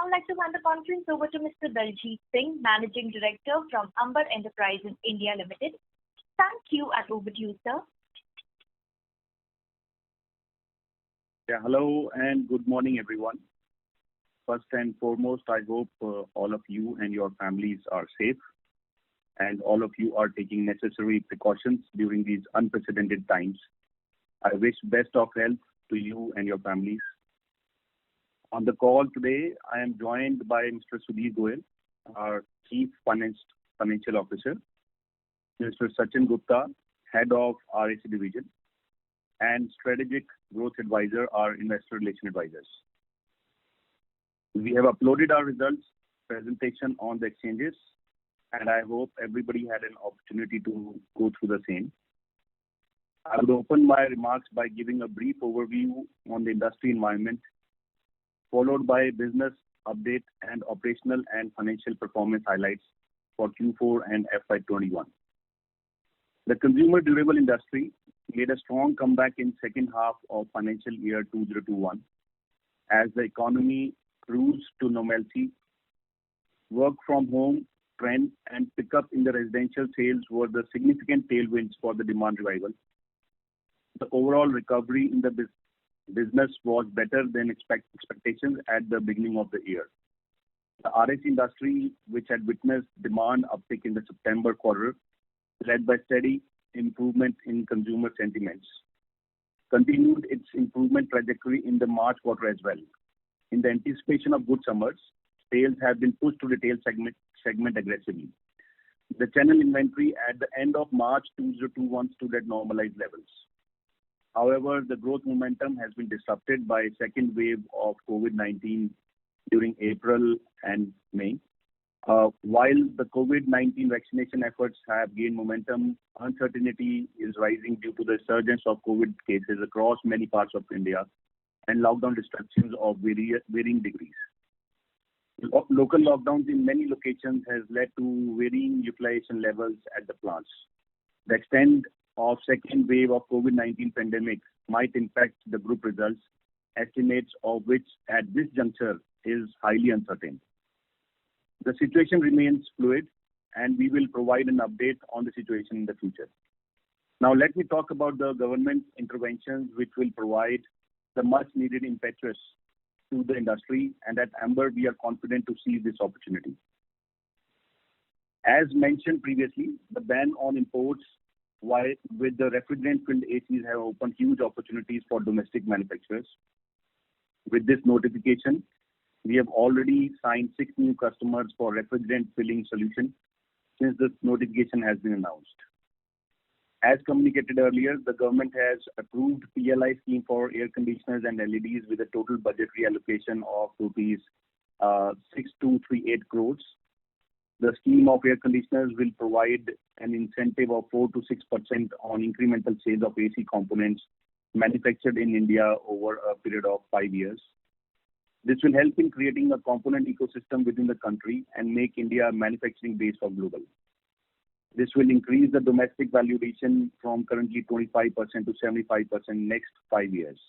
now like to hand the conference over to Mr. Daljit Singh, Managing Director from Amber Enterprises India Limited. Thank you, and over to you, sir. Yeah, hello and good morning, everyone. First and foremost, I hope all of you and your families are safe and all of you are taking necessary precautions during these unprecedented times. I wish best of health to you and your families. On the call today, I am joined by Mr. Sudhir Goyal, our Chief Financial Officer, Mr. Sachin Gupta, Head of RAC Division, and Strategic Growth Advisor, our Investor Relation Advisors. We have uploaded our results presentation on the exchanges, and I hope everybody had an opportunity to go through the same. I would open my remarks by giving a brief overview on the industry environment, followed by business update and operational and financial performance highlights for Q4 and FY21. The consumer durable industry made a strong comeback in second half of financial year 2021 as the economy cruised to normalcy. Work from home trend and pickup in the residential sales were the significant tailwinds for the demand revival. The overall recovery in the business was better than expectations at the beginning of the year. The RAC industry, which had witnessed demand uptick in the September quarter, led by steady improvement in consumer sentiments, continued its improvement trajectory in the March quarter as well. In the anticipation of good summers, sales have been pushed to retail segment aggressively. The channel inventory at the end of March 2021 stood at normalized levels. However, the growth momentum has been disrupted by second wave of COVID-19 during April and May. While the COVID-19 vaccination efforts have gained momentum, uncertainty is rising due to the surgence of COVID cases across many parts of India and lockdown restrictions of varying degrees. Local lockdowns in many locations has led to varying utilization levels at the plants. The extent of second wave of COVID-19 pandemic might impact the group results, estimates of which at this juncture is highly uncertain. The situation remains fluid and we will provide an update on the situation in the future. Now let me talk about the government interventions which will provide the much needed impetus to the industry, and at Amber we are confident to seize this opportunity. As mentioned previously, the ban on imports with the refrigerant-filled ACs have opened huge opportunities for domestic manufacturers. With this notification, we have already signed 6 new customers for refrigerant filling solution since this notification has been announced. As communicated earlier, the government has approved PLI scheme for air conditioners and LEDs with a total budgetary allocation of rupees 6238 crores. The scheme of air conditioners will provide an incentive of 4 to 6% on incremental sales of AC components manufactured in India over a period of 5 years. This will help in creating a component ecosystem within the country and make India a manufacturing base for global. This will increase the domestic value addition from currently 25% to 75% next 5 years.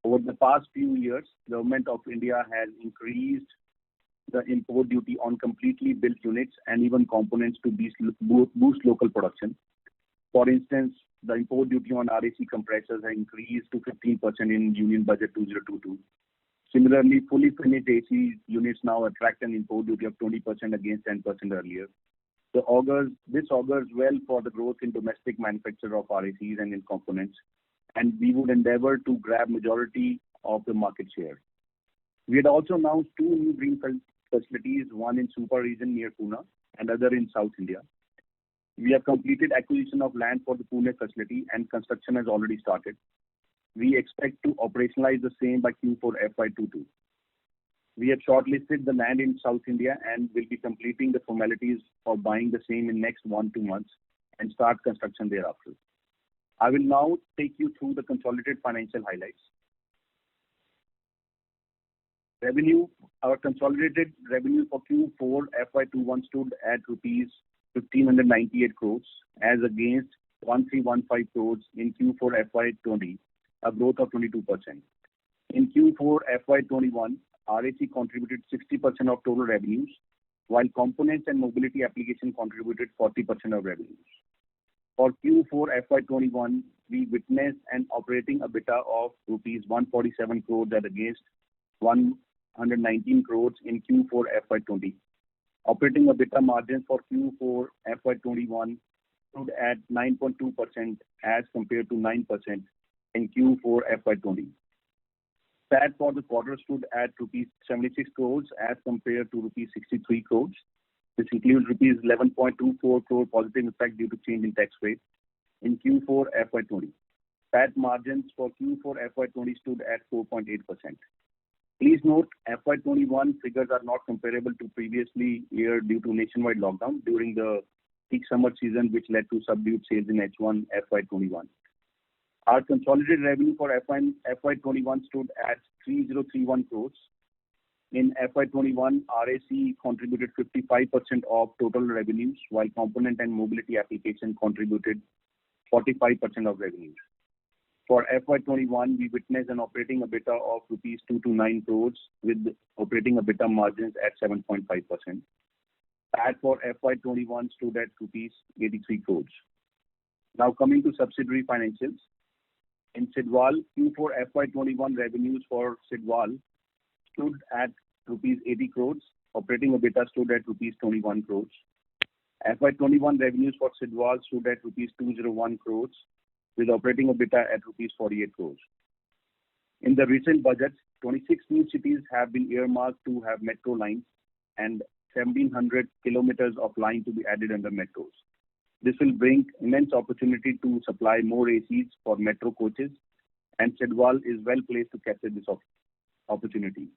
Over the past few years, Government of India has increased the import duty on completely built units and even components to boost local production. For instance, the import duty on RAC compressors has increased to 15% in Union Budget 2022. Similarly, fully finished AC units now attract an import duty of 20% against 10% earlier. This augurs well for the growth in domestic manufacture of RACs and in components, and we would endeavor to grab majority of the market share. We had also announced 2 new greenfield facilities, one in Supa region near Pune and other in South India. We have completed acquisition of land for the Pune facility and construction has already started. We expect to operationalize the same by Q4 FY22. We have shortlisted the land in South India and will be completing the formalities for buying the same in next 1-2 months and start construction thereafter. I will now take you through the consolidated financial highlights. Our consolidated revenue for Q4 FY21 stood at rupees 1,598 crores as against 1,315 crores in Q4 FY20, a growth of 22%. In Q4 FY21, RAC contributed 60% of total revenues, while components and mobility application contributed 40% of revenues. For Q4 FY21, we witnessed an operating EBITDA of rupees 147 crores as against 119 crores in Q4 FY20. Operating EBITDA margin for Q4 FY21 stood at 9.2% as compared to 9% in Q4 FY20. PAT for the quarter stood at rupees 76 crores as compared to rupees 63 crores. This includes rupees 11.24 crore positive impact due to change in tax rate in Q4 FY20. PAT margins for Q4 FY20 stood at 4.8%. Please note, FY21 figures are not comparable to previously year due to nationwide lockdown during the peak summer season, which led to subdued sales in H1 FY21. Our consolidated revenue for FY21 stood at 3031 crores. In FY21, RAC contributed 55% of total revenues, while component and mobility application contributed 45% of revenues. For FY21, we witnessed an operating EBITDA of rupees 229 crores with operating EBITDA margins at 7.5%. PAT for FY21 stood at rupees 83 crores. Now coming to subsidiary financials. In Sidwal, Q4 FY21 revenues for Sidwal stood at rupees 80 crores. Operating EBITDA stood at rupees 21 crores. FY21 revenues for Sidwal stood at rupees 201 crores with operating EBITDA at rupees 48 crores. In the recent budget, 26 new cities have been earmarked to have metro lines and 1,700 kilometers of line to be added under metros. This will bring immense opportunity to supply more ACs for metro coaches, and Sidwal is well placed to capture this opportunity.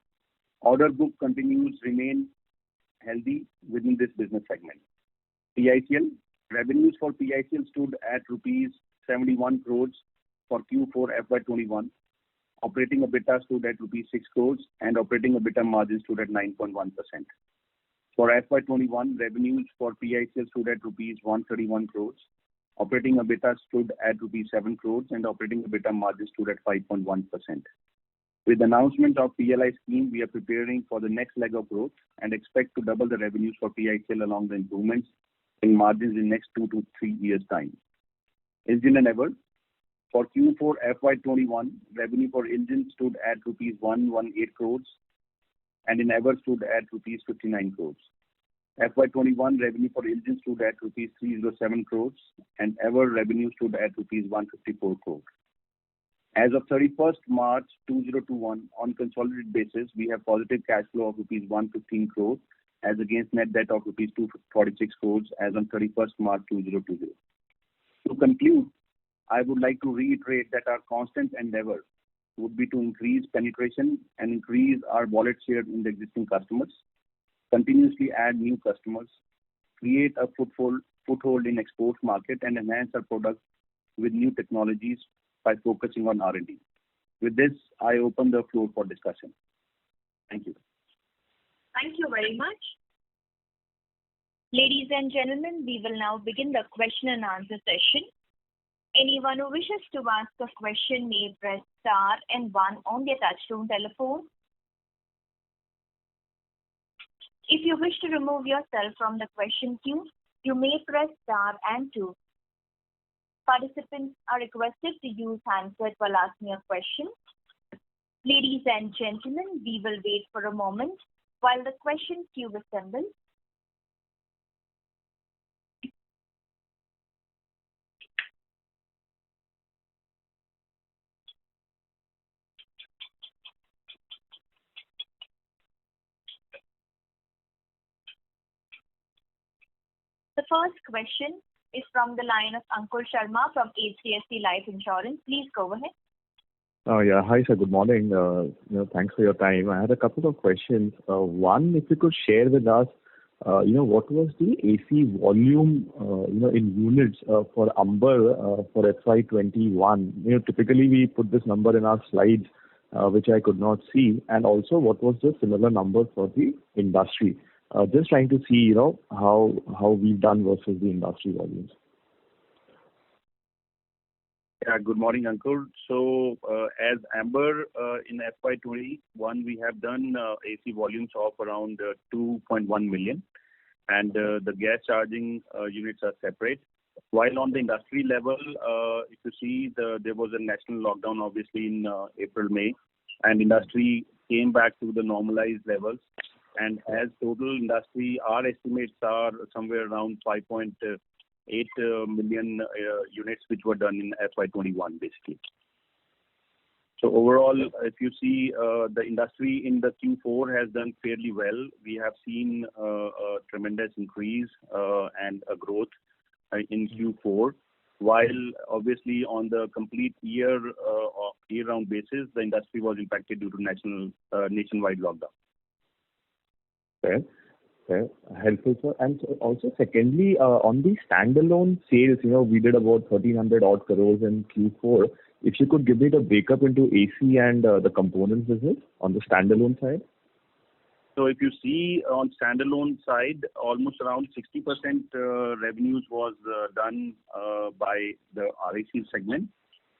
Order book continues to remain healthy within this business segment. PICL revenues for PICL stood at rupees 71 crores for Q4 FY21. Operating EBITDA stood at rupees 6 crores and operating EBITDA margin stood at 9.1%. For FY21, revenues for PICL stood at rupees 131 crores. Operating EBITDA stood at rupees 7 crores and operating EBITDA margin stood at 5.1%. With the announcement of PLI scheme, we are preparing for the next leg of growth and expect to double the revenues for PICL along the improvements in margins in next 2 to 3 years' time. IL JIN and Ever. For Q4 FY21, revenue for IL JIN stood at rupees 118 crores and in Ever stood at rupees 59 crores. FY21 revenue for IL JIN stood at rupees 307 crores and Ever revenue stood at rupees 154 crores. As of 31st March 2021, on consolidated basis, we have positive cash flow of rupees 115 crores as against net debt of rupees 246 crores as on 31st March 2020. To conclude, I would like to reiterate that our constant endeavor would be to increase penetration and increase our wallet share in the existing customers, continuously add new customers, create a foothold in export market and enhance our products with new technologies by focusing on R&D. With this, I open the floor for discussion. Thank you. Thank you very much. Ladies and gentlemen, we will now begin the question and answer session. Anyone who wishes to ask a question may press star and 1 on their touchtone telephone. If you wish to remove yourself from the question queue, you may press star and 2. Participants are requested to use handset while asking a question. Ladies and gentlemen, we will wait for a moment while the question queue assembles. The first question is from the line of Ankur Sharma from HDFC Life Insurance. Please go ahead. Yeah. Hi, sir. Good morning. Thanks for your time. I had a couple of questions. One, if you could share with us, what was the AC volume, in units for Amber for FY21? Typically we put this number in our slides, which I could not see. And also, what was the similar number for the industry? Just trying to see, how we've done versus the industry volumes. Yeah, good morning, Ankur. So, as Amber, in FY21, we have done AC volumes of around 2.1 million, and the gas charging units are separate. While on the industry level, if you see, there was a national lockdown, obviously, in April, May, and industry came back to the normalized levels. And as total industry, our estimates are somewhere around 5.8 million units, which were done in FY21, basically. So overall, if you see, the industry in the Q4 has done fairly well. We have seen a tremendous increase and a growth in Q4, while obviously on the complete year-round basis, the industry was impacted due to nationwide lockdown. Fair. Helpful, sir. And so also, secondly, on the standalone sales, we did about 1,300 odd crores in Q4. If you could give me the breakup into AC and the components business on the standalone side. So if you see on standalone side, almost around 60% revenues was done by the RAC segment,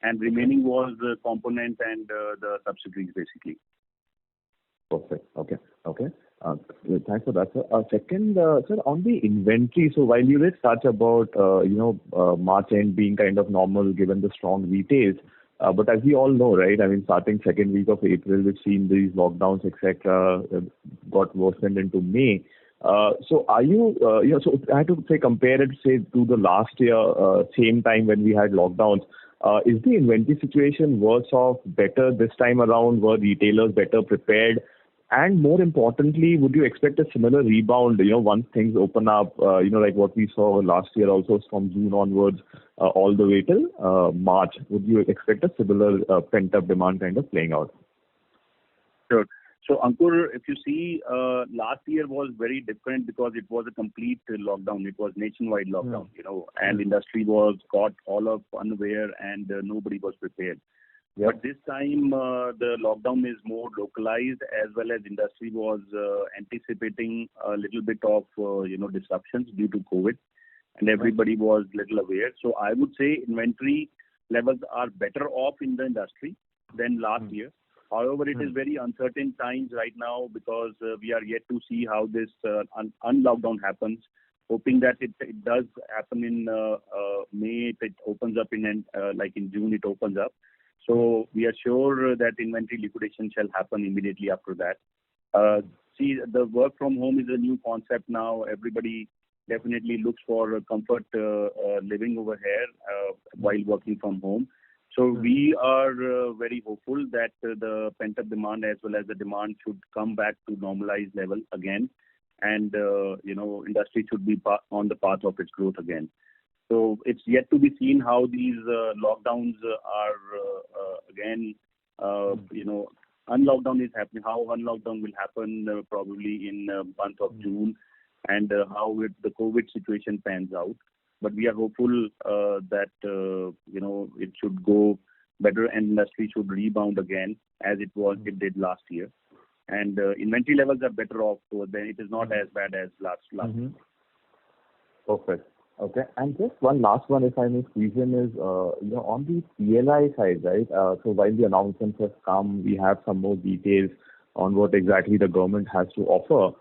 and remaining was the component and the subsidiaries, basically. Perfect. Okay. Thanks for that, sir. Second, sir, on the inventory, so while you did touch about, March end being kind of normal given the strong retails, but as we all know, right, I mean, starting second week of April, we've seen these lockdowns, etc., got worsened into May. So are you, so I had to say compare it, say, to the last year, same time when we had lockdowns. Is the inventory situation worse off, better this time around? Were retailers better prepared? And more importantly, would you expect a similar rebound, once things open up, like what we saw last year also from June onwards, all the way till March? Would you expect a similar pent-up demand kind of playing out? Sure. So, Ankur, if you see, last year was very different because it was a complete lockdown. It was nationwide lockdown, and industry was caught all of unaware and nobody was prepared. Yeah. But this time, the lockdown is more localized, as well as industry was anticipating a little bit of, disruptions due to COVID, and everybody was little aware. So I would say inventory levels are better off in the industry than last year. However, it is very uncertain times right now because we are yet to see how this unlockdown happens. Hoping that it does happen in May, it opens up in June, it opens up. So we are sure that inventory liquidation shall happen immediately after that. See, the work from home is a new concept now. Everybody definitely looks for comfort living over here while working from home. So we are very hopeful that the pent-up demand as well as the demand should come back to normalized level again, and industry should be on the path of its growth again. So it's yet to be seen how these lockdowns are again, unlockdown is happening, how unlockdown will happen probably in month of June, and how the COVID situation pans out. But we are hopeful that, it should go better and industry should rebound again as it did last year. And inventory levels are better off, so then it is not as bad as last year. Perfect. Okay. And just one last one, if I may squeeze in, is, on the PLI side, right? So while the announcements have come, we have some more details on what exactly the government has to offer.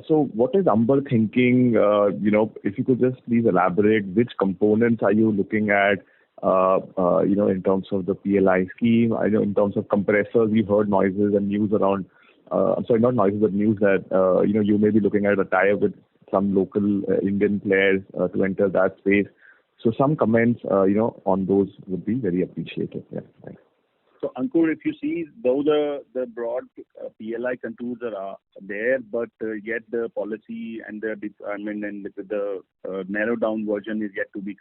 So what is Amber thinking? If you could just please elaborate, which components are you looking at, in terms of the PLI scheme? I know in terms of compressors, we heard noises and news around, not noises, but news that, you may be looking at a tie-up with some local Indian players to enter that space. So some comments, on those would be very appreciated. Yeah, thanks. So, Ankur, if you see, though the broad PLI contours are there, but yet the policy and the deployment and the narrowed down version is yet to be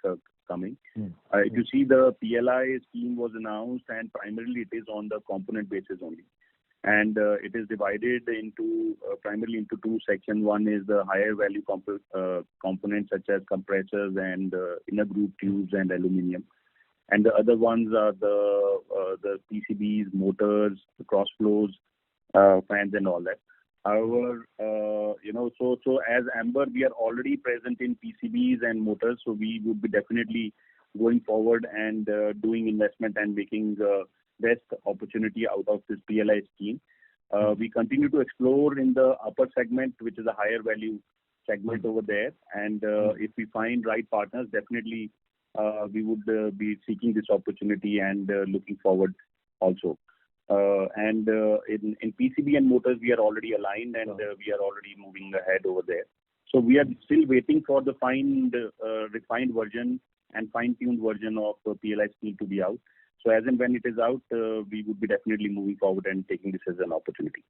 coming. If you see, the PLI scheme was announced, and primarily it is on the component basis only. And it is divided into primarily into two sections. One is the higher value components such as compressors and inner groove tubes and aluminium. And the other ones are the PCBs, motors, the cross flows, fans, and all that. However, so as Amber, we are already present in PCBs and motors, so we would be definitely going forward and doing investment and making best opportunity out of this PLI scheme. We continue to explore in the upper segment, which is a higher value segment over there. And if we find right partners, definitely we would be seeking this opportunity and looking forward also. And in PCB and motors, we are already aligned and we are already moving ahead over there. So we are still waiting for the refined version and fine-tuned version of PLI scheme to be out. So as and when it is out, we would be definitely moving forward and taking this as an opportunity.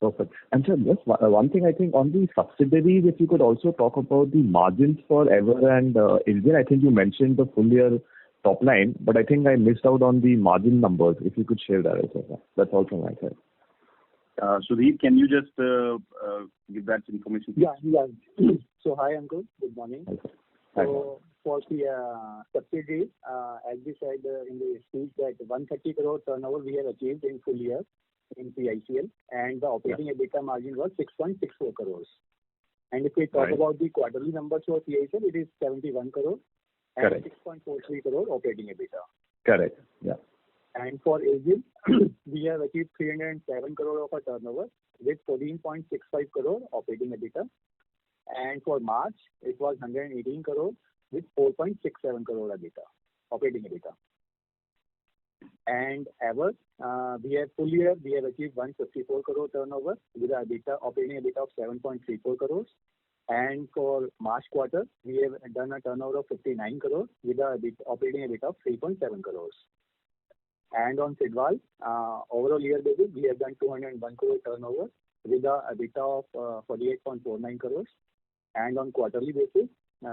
Perfect. And sir, just one thing, I think on the subsidiaries, if you could also talk about the margins for Ever and Indian. I think you mentioned the full year top line, but I think I missed out on the margin numbers. If you could share that as well. That's all from my side. Sudhir, can you just give that information? Yeah. So hi, Ankur. Good morning. Hi. So for the subsidiaries, as we said in the speech, that 130 crore turnover we have achieved in full year in PICL, and the operating EBITDA margin was 6.64 crores. And if we talk about the quarterly numbers for PICL, it is 71 crore and 6.43 crore operating EBITDA. Correct. Yeah. And for AGIL, we have achieved 307 crore of a turnover with 14.65 crore operating EBITDA. And for March, it was 118 crore with 4.67 crore EBITDA, operating EBITDA. And Ever, we have full year, we have achieved 154 crore turnover with an EBITDA, operating EBITDA of 7.34 crores. And for March quarter, we have done a turnover of 59 crore with an operating EBITDA of 3.7 crores. And on Sidwal, overall year basis, we have done 201 crore turnover with a EBITDA of 48.49 crores. And on quarterly basis,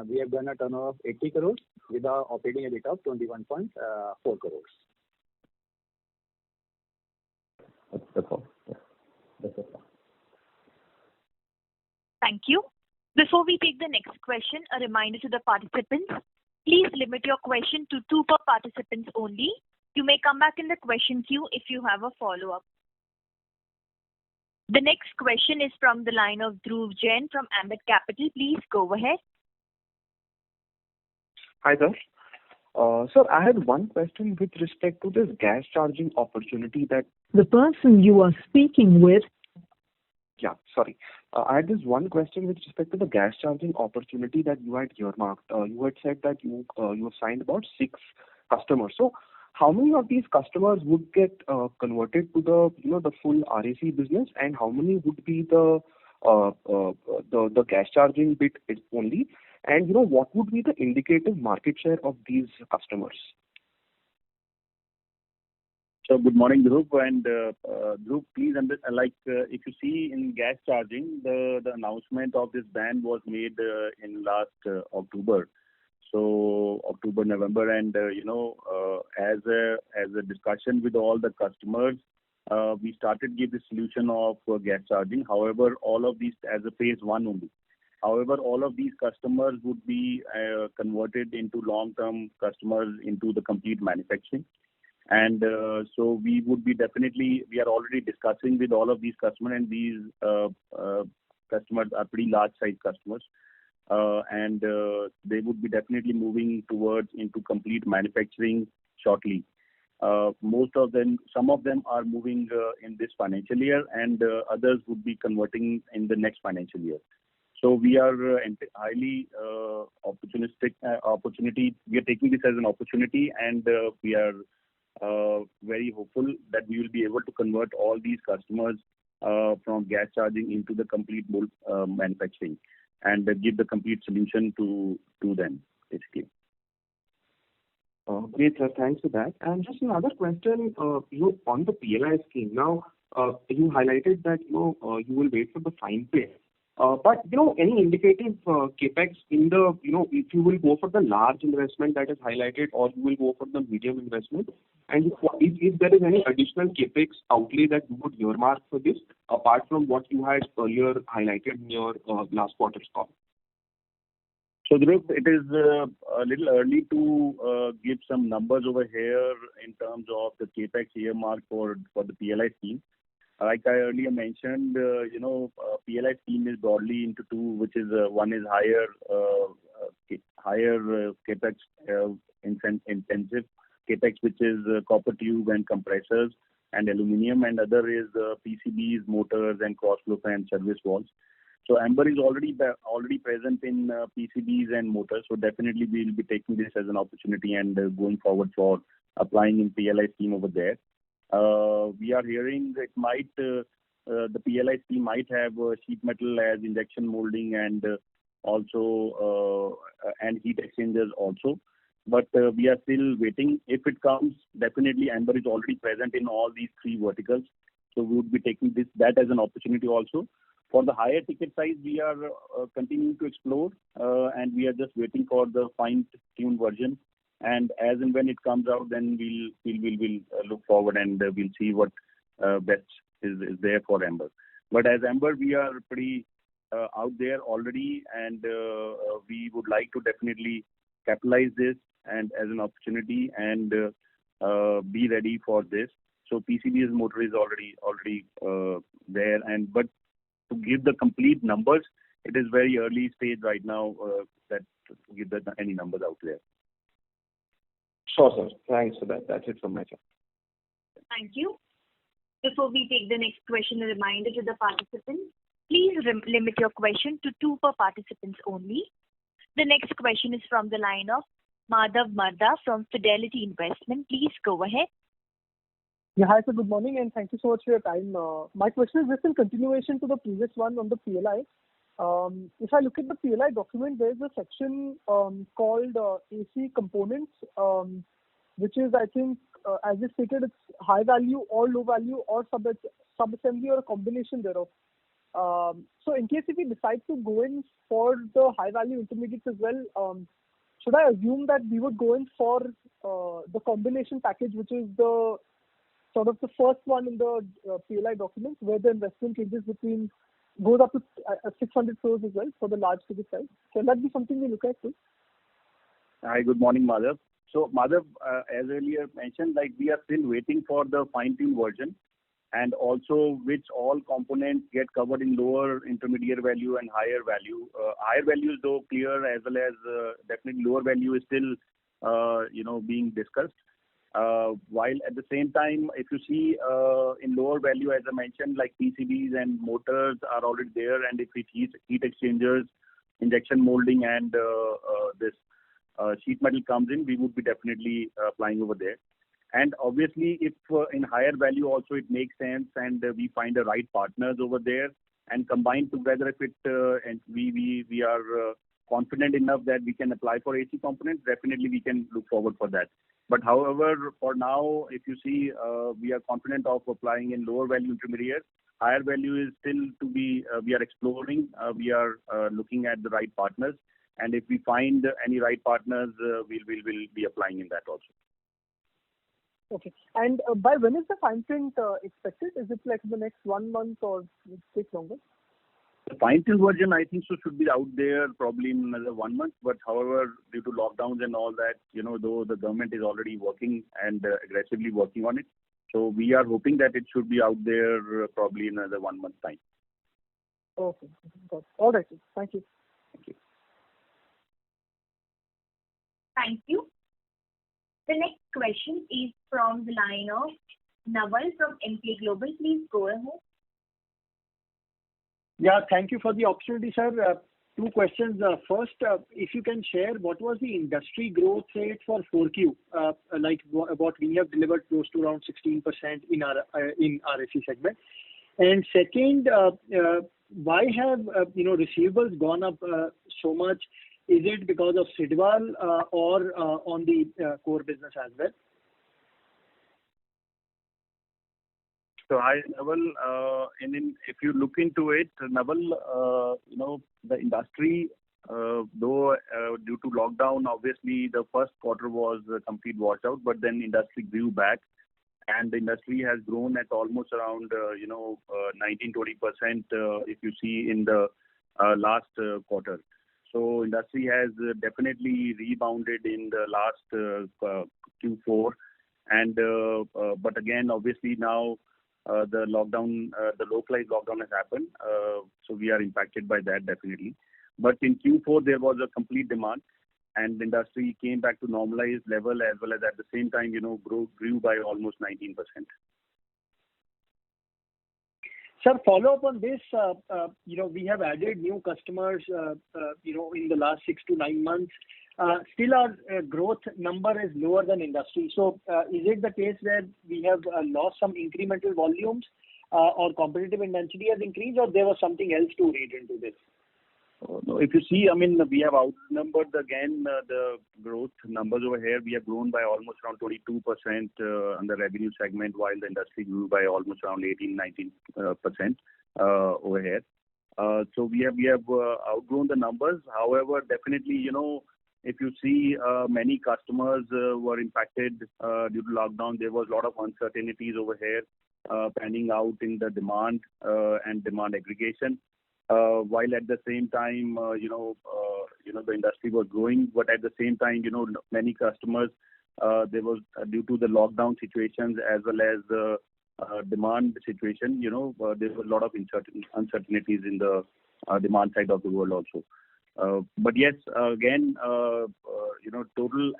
we have done a turnover of 80 crores with a operating EBITDA of 21.4 crores. That's all. Yeah. That's all. Thank you. Before we take the next question, a reminder to the participants, please limit your question to 2 per participants only. You may come back in the question queue if you have a follow-up. The next question is from the line of Dhruv Jain from Ambit Capital. Please go ahead. Hi, sir. Sir, I had one question with respect to this gas charging opportunity that... The person you are speaking with... Yeah, sorry. I had this one question with respect to the gas charging opportunity that you had earmarked. You had said that you have signed about 6 customers. So, how many of these customers would get converted to the full RAC business, and how many would be the gas charging bit only? And what would be the indicative market share of these customers? So good morning, Dhruv. And Dhruv, please, if you see in gas charging, the announcement of this ban was made in last October. So October, November, and as a discussion with all the customers, we started give the solution of gas charging. However, all of these as a phase 1 only. However, all of these customers would be converted into long-term customers into the complete manufacturing. And so we are already discussing with all of these customers, and these customers are pretty large size customers. And they would be definitely moving towards into complete manufacturing shortly. Some of them are moving in this financial year, and others would be converting in the next financial year. So we are highly opportunity. We are taking this as an opportunity, and we are very hopeful that we will be able to convert all these customers from gas charging into the complete manufacturing and give the complete solution to them, basically. Great, sir. Thanks for that. And just another question, on the PLI scheme. Now, you highlighted that you will wait for the fine print. But any indicative capex in the if you will go for the large investment that is highlighted, or you will go for the medium investment, and if there is any additional capex outlay that you would earmark for this, apart from what you had earlier highlighted in your last quarter's call. So, Dhruv, it is a little early to give some numbers over here in terms of the capex earmarked for the PLI scheme. Like I earlier mentioned, PLI scheme is broadly into 2, which is one is higher higher capex intensive capex, which is copper tube and compressors and aluminum, and other is PCBs, motors, and cross flow fan service valves. So Amber is already present in PCBs and motors. So definitely we will be taking this as an opportunity and going forward for applying in PLI scheme over there. We are hearing it might the PLI scheme might have sheet metal as injection molding and also and heat exchangers also. But we are still waiting. If it comes, definitely Amber is already present in all these three verticals. So we would be taking that as an opportunity also. For the higher ticket size, we are continuing to explore and we are just waiting for the fine-tuned version. And as and when it comes out, then we'll look forward and we'll see what best is there for Amber. But as Amber, we are pretty out there already, and we would like to definitely capitalize this and as an opportunity and be ready for this. So PCB's motor is already there, but to give the complete numbers, it is very early stage right now that to give any numbers out there. Sure, sir. Thanks for that. That's it from my side. Thank you. Before we take the next question, a reminder to the participants, please limit your question to 2 per participants only. The next question is from the line of Madhav Marda from Fidelity Investment. Please go ahead. Yeah, hi, sir. Good morning, and thank you so much for your time. My question is just in continuation to the previous one on the PLI. If I look at the PLI document, there is a section called AC components, which is, I think, as you stated, it's high value or low value or sub-assembly or a combination thereof. So in case if we decide to go in for the high value intermediates as well, should I assume that we would go in for the combination package, which is the sort of the first one in the PLI documents, where the investment ranges goes up to 600 crores as well for the large ticket size? Can that be something we look at too? Hi, good morning, Madhav. So Madhav, as earlier mentioned, like we are still waiting for the fine-tuned version, and also which all components get covered in lower intermediate value and higher value. Higher value is though clear, as well as definitely lower value is still being discussed. While at the same time, if you see in lower value, as I mentioned, like PCBs and motors are already there, and if it heat exchangers, injection molding, and this sheet metal comes in, we would be definitely applying over there. And obviously, if in higher value also it makes sense, and we find the right partners over there, and combine together, if it and we are confident enough that we can apply for AC components, definitely we can look forward for that. But however, for now, if you see, we are confident of applying in lower value intermediate. Higher value is still to be, we are exploring, we are looking at the right partners. And if we find any right partners, we'll be applying in that also. Okay. And by when is the fine print expected? Is it like the next 1 month or will it take longer? The fine-tuned version, I think so, should be out there probably in another 1 month. But however, due to lockdowns and all that, though the government is already working and aggressively working on it. So we are hoping that it should be out there probably in another 1 month time. Okay. Got it. All right. Thank you. Thank you. Thank you. The next question is from the line of Naval from Emkay Global. Please go ahead. Yeah, thank you for the opportunity, sir. 2 questions. First, if you can share what was the industry growth rate for 4Q, like what we have delivered close to around 16% in our RAC segment. And second, why have receivables gone up so much? Is it because of Sidwal or on the core business as well? So hi, Naval. If you look into it, Naval, the industry, though due to lockdown, obviously the first quarter was a complete washout, but then industry grew back, and the industry has grown at almost around 19-20% if you see in the last quarter. So industry has definitely rebounded in the last Q4, and but again, obviously now the lockdown, the localized lockdown has happened, so we are impacted by that definitely. But in Q4, there was a complete demand, and the industry came back to normalized level, as well as at the same time, grew by almost 19%. Sir, follow up on this. We have added new customers, in the last 6 to 9 months. Still our growth number is lower than industry. So, is it the case where we have lost some incremental volumes, or competitive intensity has increased, or there was something else to read into this? No, if you see, we have outnumbered again the growth numbers over here. We have grown by almost around 22% on the revenue segment, while the industry grew by almost around 18-19% over here. So we have outgrown the numbers. However, definitely, if you see, many customers were impacted due to lockdown. There was a lot of uncertainties over here panning out in the demand and demand aggregation. While at the same time, the industry was growing, but at the same time, many customers, there was due to the lockdown situations as well as the demand situation, there was a lot of uncertainties in the demand side of the world also. But yes, again, total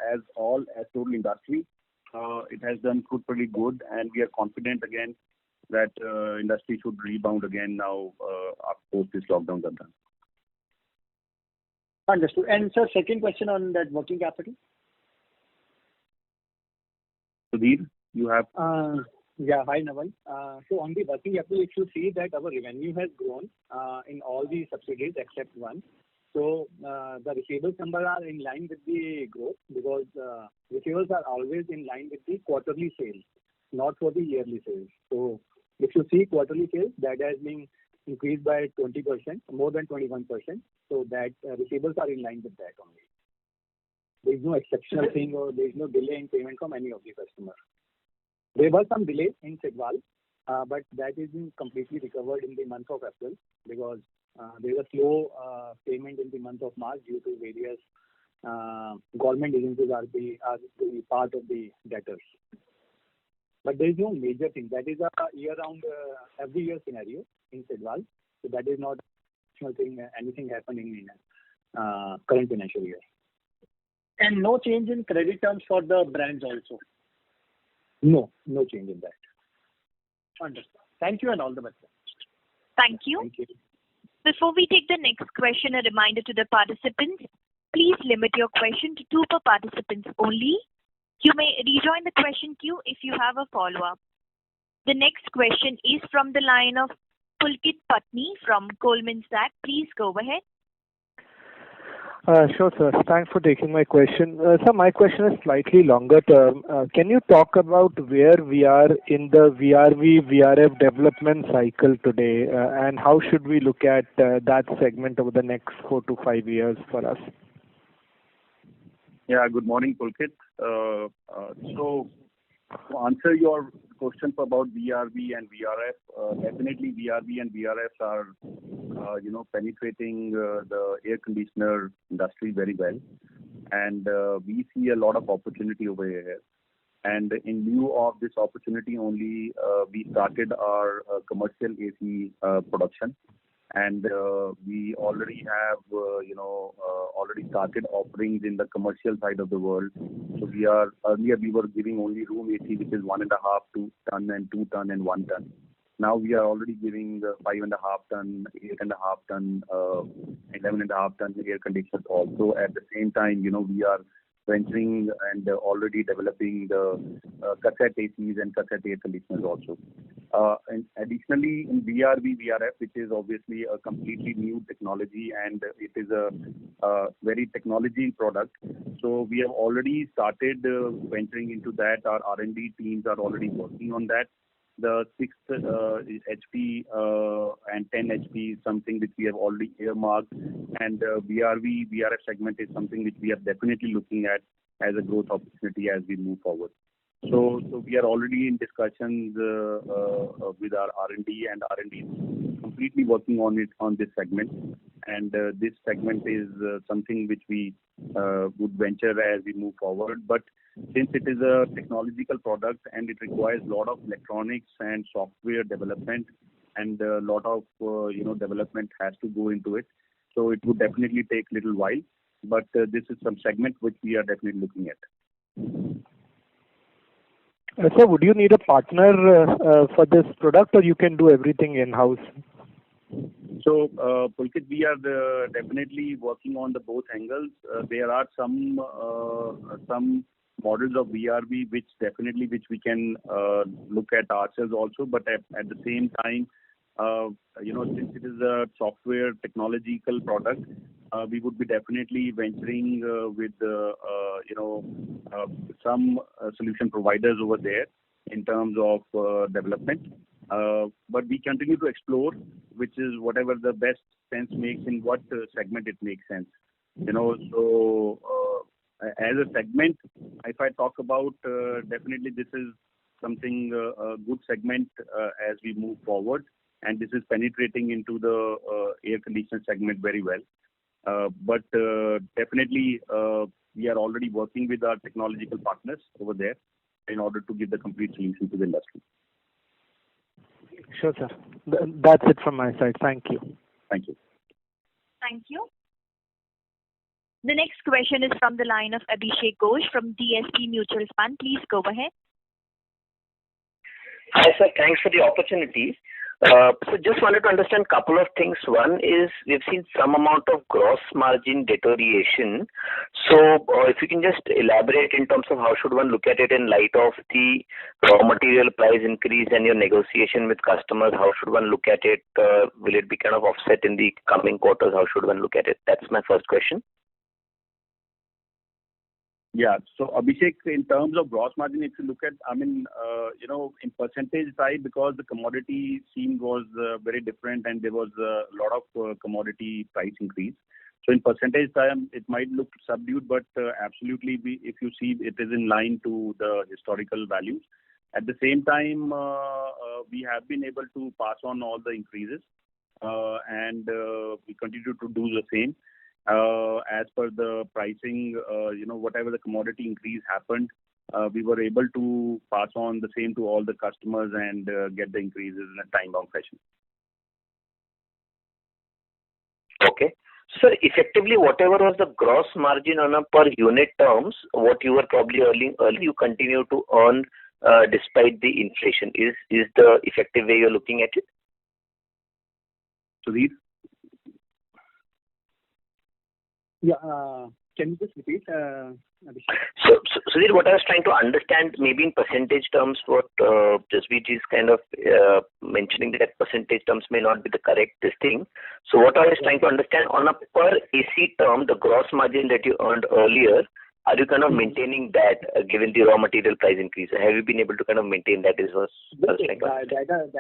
industry, it has done pretty good, and we are confident again that industry should rebound again now after this lockdown are done. Understood. And sir, second question on that working capital. Sudhir, you have. Yeah, hi Naval. So on the working capital, if you see that our revenue has grown in all the subsidiaries except one. So the receivables number are in line with the growth, because receivables are always in line with the quarterly sales, not for the yearly sales. So if you see quarterly sales, that has been increased by 20%, more than 21%. So that receivables are in line with that only. There is no exceptional thing, or there is no delay in payment from any of the customers. There was some delay in Sidwal, but that is completely recovered in the month of April, because there was slow payment in the month of March due to various government agencies are the part of the debtors. But there is no major thing. That is a year-round, every year scenario in Sidwal. So that is not anything happening in current financial year. And no change in credit terms for the brands also? No change in that. Understood. Thank you and all the best. Thank you. Thank you. Before we take the next question, a reminder to the participants, please limit your question to 2 per participants only. You may rejoin the question queue if you have a follow-up. The next question is from the line of Pulkit Patni from Goldman Sachs. Please go ahead. Sure, sir. Thanks for taking my question. Sir, my question is slightly longer term. Can you talk about where we are in the VRV/VRF development cycle today, and how should we look at that segment over the next 4 to 5 years for us? Yeah, good morning, Pulkit. So to answer your question about VRV and VRF, definitely VRV and VRFs are, penetrating the air conditioner industry very well. And we see a lot of opportunity over here. And in lieu of this opportunity only, we started our commercial AC production. And we already have, already started offerings in the commercial side of the world. So earlier we were giving only room AC, which is 1.5 ton and 2 ton and 1 ton. Now we are already giving 5.5 ton, 8.5 ton, 11.5 ton air conditioners also. At the same time, we are venturing and already developing the cassette ACs and cassette air conditioners also. And additionally, in VRV, VRF, which is obviously a completely new technology, and it is a very technology product. So we have already started venturing into that. Our R&D teams are already working on that. The 6 HP and 10 HP is something which we have already earmarked, and VRV, VRF segment is something which we are definitely looking at as a growth opportunity as we move forward. So we are already in discussions with our R&D, and R&D is completely working on this segment. And this segment is something which we would venture as we move forward. But since it is a technological product and it requires a lot of electronics and software development, and a lot of development has to go into it, So it would definitely take a little while, but this is some segment which we are definitely looking at. Sir, would you need a partner for this product, or you can do everything in-house? So, Pulkit, we are definitely working on the both angles. There are some models of VRV which we can look at ourselves also, but at the same time, since it is a software technological product, we would be definitely venturing with some solution providers over there in terms of development. But we continue to explore, which is whatever the best sense makes in what segment it makes sense. So as a segment, if I talk about, definitely this is something a good segment as we move forward, and this is penetrating into the air conditioner segment very well. But definitely we are already working with our technological partners over there in order to give the complete solution to the industry. Sure, sir. That's it from my side. Thank you. Thank you. Thank you. The next question is from the line of Abhishek Ghosh from DSP Mutual Fund. Please go ahead. Hi, sir. Thanks for the opportunity. So just wanted to understand a couple of things. One is we've seen some amount of gross margin deterioration. So if you can just elaborate in terms of how should one look at it in light of the raw material price increase and your negotiation with customers, how should one look at it? Will it be kind of offset in the coming quarters? How should one look at it? That's my first question. Yeah. So Abhishek, in terms of gross margin, if you look at, in percentage side, because the commodity scene was very different and there was a lot of commodity price increase. So in percentage time, it might look subdued, but absolutely, if you see, it is in line to the historical values. At the same time, we have been able to pass on all the increases, and we continue to do the same. As per the pricing, whatever the commodity increase happened, we were able to pass on the same to all the customers and get the increases in a time-bound fashion. Okay. So effectively, whatever was the gross margin on a per unit terms, what you were probably earning earlier, you continue to earn despite the inflation. Is the effective way you're looking at it? Sudhir? Yeah. Can you just repeat, Abhishek? So Sudhir, what I was trying to understand, maybe in percentage terms, what Jaspreet is kind of mentioning, that percentage terms may not be the correct thing. So what I was trying to understand, on a per AC term, the gross margin that you earned earlier, are you kind of maintaining that given the raw material price increase? Have you been able to kind of maintain that? That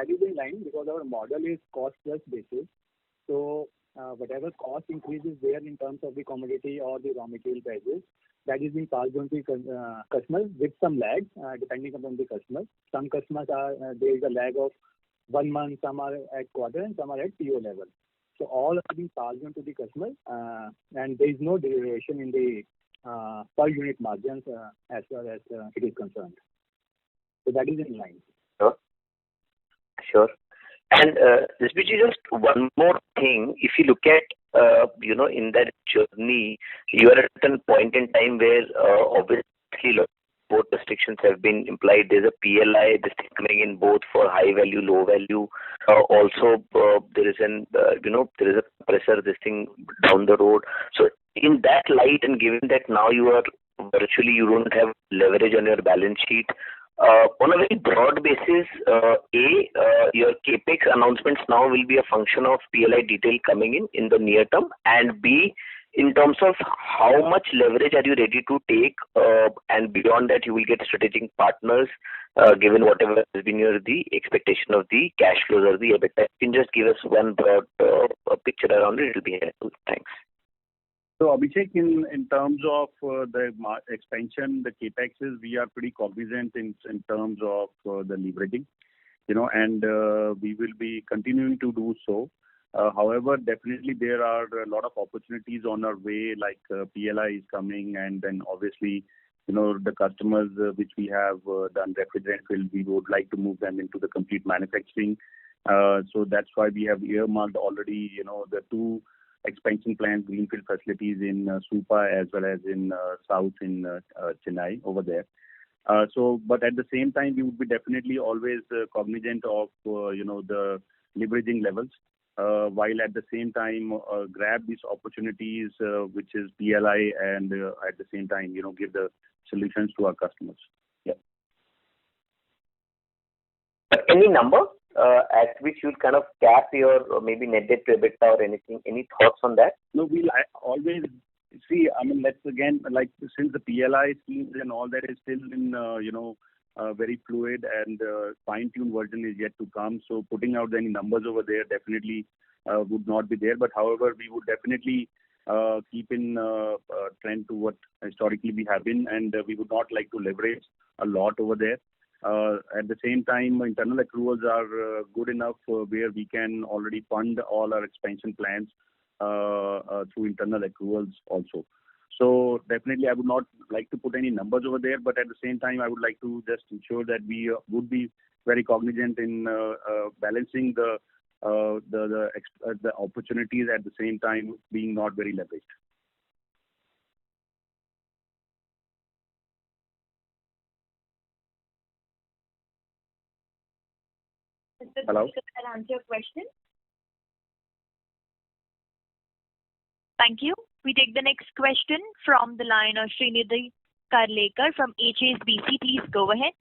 is in line because our model is cost plus basis. So whatever cost increases there in terms of the commodity or the raw material prices, that is being passed on to customers with some lag, depending upon the customer. Some customers there is a lag of 1 month, some are at quarter, and some are at PO level. So all are being passed on to the customer, and there is no deviation in the per unit margins as far as it is concerned. So that is in line. Sure. And this is just one more thing. If you look at, in that journey, you are at a point in time where obviously both restrictions have been implied. There's a PLI, this thing coming in both for high value, low value. Also, there is there is a pressure, this thing down the road. So in that light, and given that now you don't have leverage on your balance sheet, on a very broad basis, your capex announcements now will be a function of PLI detail coming in the near term, and B, in terms of how much leverage are you ready to take, and beyond that you will get strategic partners, given whatever has been the expectation of the cash flows or the EBITDA. You can just give us one broad picture around it will be helpful. Thanks. So Abhishek, in terms of the expansion, the capexes, we are pretty cognizant in terms of the leveraging, and we will be continuing to do so. However, definitely there are a lot of opportunities on our way, like PLI is coming, and then obviously, the customers which we have done refrigerant fill, we would like to move them into the complete manufacturing. So that's why we have earmarked already, the two expansion plans, greenfield facilities in Supa as well as in South in Chennai over there. But at the same time, we would be definitely always cognizant of, the leveraging levels, while at the same time grab these opportunities, which is PLI, and at the same time, give the solutions to our customers. Yeah. Any number at which you'll kind of cap your maybe net debt to EBITDA or anything? Any thoughts on that? No, we'll always see. I mean, let's again, like, since the PLI schemes and all that is still in, very fluid, and fine-tuned version is yet to come. So putting out any numbers over there definitely would not be there. But however, we would definitely keep in trend to what historically we have been, and we would not like to leverage a lot over there. At the same time, internal accruals are good enough where we can already fund all our expansion plans through internal accruals also. So definitely, I would not like to put any numbers over there, but at the same time, I would like to just ensure that we would be very cognizant in balancing the opportunities, at the same time being not very leveraged. Hello? Does that answer your question? Thank you. We take the next question from the line of Srinidhi Karlekar from HSBC. Please go ahead.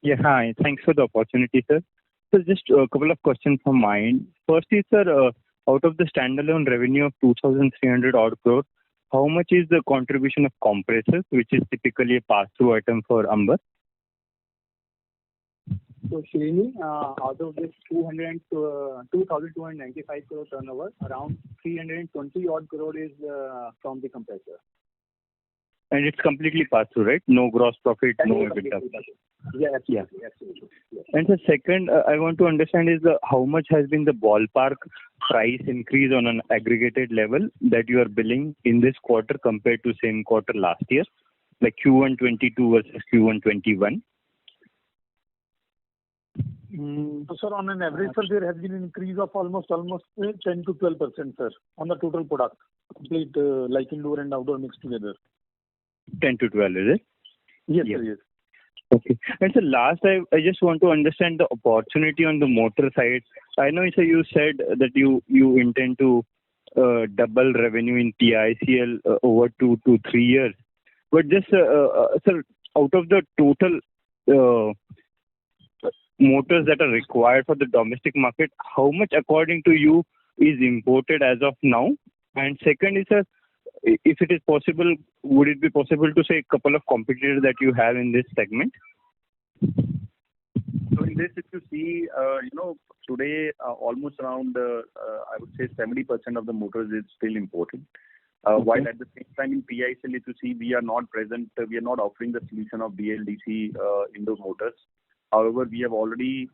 Yeah, hi. Thanks for the opportunity, sir. So just a couple of questions from my end. First is, sir, out of the standalone revenue of 2,300 odd crore, how much is the contribution of compressors, which is typically a pass-through item for Amber? So, Srini, out of this 2,295 crore turnover, around 320 odd crore is from the compressor. And it's completely pass-through, right? No gross profit, no EBITDA. Yeah, absolutely. Absolutely. Yes. And the second, I want to understand is how much has been the ballpark price increase on an aggregated level that you are billing in this quarter compared to same quarter last year, like Q1 22 versus Q1 21? So, sir, on an average, sir, there has been an increase of almost 10 to 12%, sir, on the total product, complete like indoor and outdoor mixed together. 10 to 12, is it? Yes, sir, yes. Okay. And so last, I just want to understand the opportunity on the motor side. I know, sir, you said that you intend to double revenue in TICL over 2 to 3 years. But just, sir, out of the total motors that are required for the domestic market, how much, according to you, is imported as of now? And second is, sir, if it is possible, would it be possible to say a couple of competitors that you have in this segment? So in this, if you see, today almost around, I would say 70% of the motors is still imported. While at the same time in PICL, if you see, we are not present, we are not offering the solution of BLDC indoor motors. However, we have already